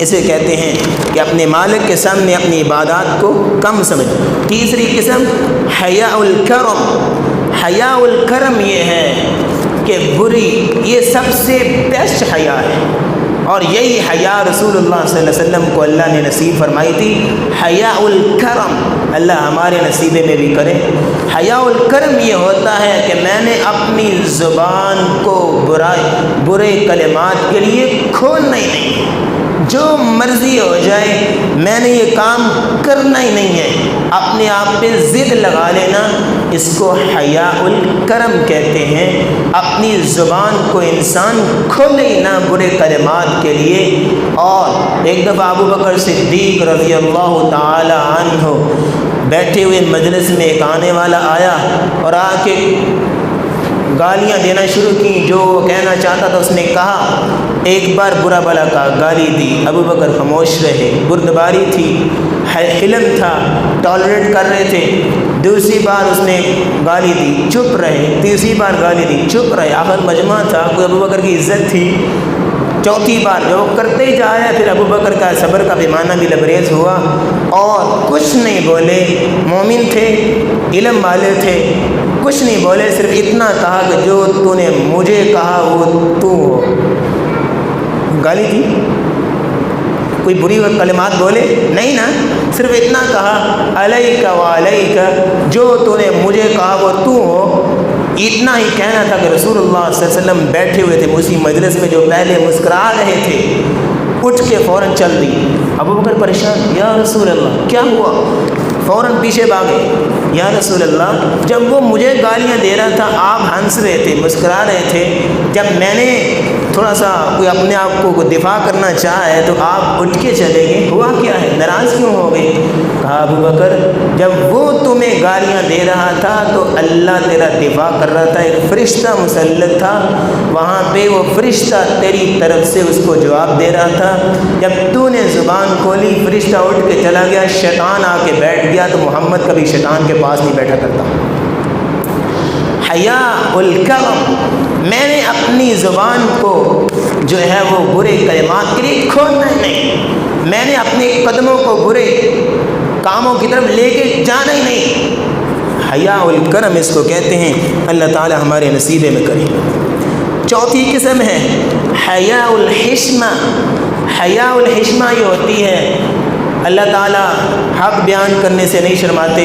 اسے کہتے ہیں کہ اپنے مالک کے سامنے اپنی عبادات کو کم سمجھ۔ تیسری قسم حیاء الکرم، حیاء الکرم یہ ہے کہ بری، یہ سب سے بیسٹ حیا ہے، اور یہی حیا رسول اللہ صلی اللہ علیہ وسلم کو اللہ نے نصیب فرمائی تھی۔ حیاء الکرم اللہ ہمارے نصیبے میں بھی کرے۔ حیاء الکرم یہ ہوتا ہے کہ میں نے اپنی زبان کو برے کلمات کے لیے کھولنا ہی نہیں، جو مرضی ہو جائے میں نے یہ کام کرنا ہی نہیں ہے، اپنے آپ پہ ضد لگا لینا، اس کو حیاء الکرم کہتے ہیں۔ اپنی زبان کو انسان کھولے ہی نہ برے کلمات کے لیے۔ اور ایک دفعہ ابو بکر صدیق رضی اللہ تعالی عنہ بیٹھے ہوئے مجلس میں ایک آنے والا آیا اور آ کے گالیاں دینا شروع کی، جو وہ کہنا چاہتا تھا اس نے کہا، ایک بار برا بلا کا گالی دی، ابو بکر خاموش رہے، بردباری تھی، حلم تھا، ٹالریٹ کر رہے تھے۔ دوسری بار اس نے گالی دی، چپ رہے، تیسری بار گالی دی، چپ رہے، آخر مجمع تھا، کوئی ابو بکر کی عزت تھی۔ چوتھی بار جو کرتے ہی جایا، پھر ابو بکر کا صبر کا پیمانہ بھی لبریز ہوا اور کچھ نہیں بولے، مومن تھے، علم والے تھے، کچھ نہیں بولے، صرف اتنا کہا کہ جو تو نے مجھے کہا وہ تو ہو۔ گالی دی، کوئی بری کلمات بولے نہیں نا، صرف اتنا کہا علیک و علیک، جو تو نے مجھے کہا وہ تو ہو۔ اتنا ہی کہنا تھا کہ رسول اللہ صلی اللہ علیہ وسلم بیٹھے ہوئے تھے اسی مجلس میں، جو پہلے مسکرا رہے تھے، اٹھ کے فوراً چل دی۔ ابو بکر پریشان، یا رسول اللہ کیا ہوا؟ فوراً پیچھے بھاگے، یا رسول اللہ جب وہ مجھے گالیاں دے رہا تھا آپ ہنس رہے تھے، مسکرا رہے تھے، جب میں نے تھوڑا سا کوئی اپنے آپ کو دفاع کرنا چاہا ہے تو آپ اٹھ کے چلے گئے، ہوا کیا ہے، ناراض کیوں ہو گئے؟ کہا ابو بکر جب وہ تمہیں گالیاں دے رہا تھا تو اللہ تیرا دفاع کر رہا تھا، ایک فرشتہ مسلط تھا وہاں پہ، وہ فرشتہ تیری طرف سے اس کو جواب دے رہا تھا۔ جب تو نے زبان کھولی فرشتہ اٹھ کے چلا گیا، شیطان آ کے بیٹھ گیا، تو محمد کبھی شیطان کے پاس نہیں بیٹھا کرتا۔ حیاء الکرم، میں نے اپنی زبان کو جو ہے وہ برے کلمات کے لیے کھولنا ہی نہیں، میں نے اپنے قدموں کو برے کاموں کی طرف لے کے جانا ہی نہیں۔ حیاء الکرم اس کو کہتے ہیں، اللہ تعالی ہمارے نصیبے میں کرے۔ چوتھی قسم ہے حیاء الحشمہ۔ حیاء الحشمہ یہ ہوتی ہے، اللہ تعالی حق بیان کرنے سے نہیں شرماتے۔